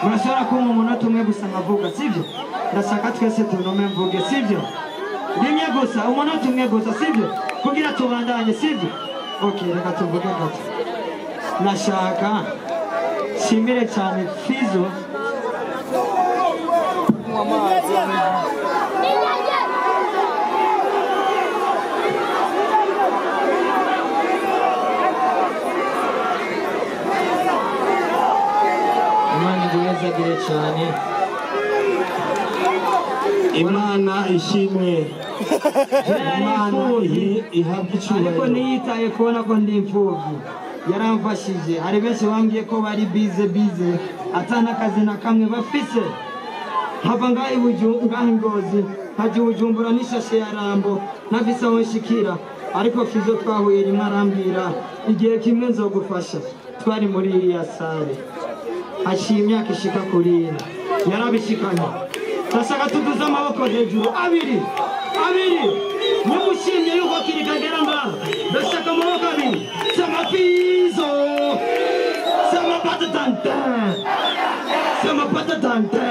Murashobora kumva umunota umwe gusa nkavuga sibyo? Ndashaka twese tunome mvuge sibyo? Rimwe gusa umunota umwe gusa sibyo? Kugira tubandanye sibyo? Okay, reka tuvuge gato. Nashaka shimire cyane Fizo cyane Imana ishimwe Imana ihabwe icyubahiro ariko niyitaye kubona ko ndi imfubyi yaramfashije hari benshi bambwiye ko bari bize atana akazi na kamwe bafise hava ngaho Ngozi hajya Bujumbura n'ishashe ya Rambo nafise aho nshikira ariko Fizo twahuye rimwe arambwira igihe kimwe nzogufasha twari muri iriya sale haciye imyaka ishika kuri yarabishikanye ndashaka tuduze amaboko hejuru abiri nimushimye yuko kiri kagera ngaha ndashaka amaboko abiri sema Fizo sema patatante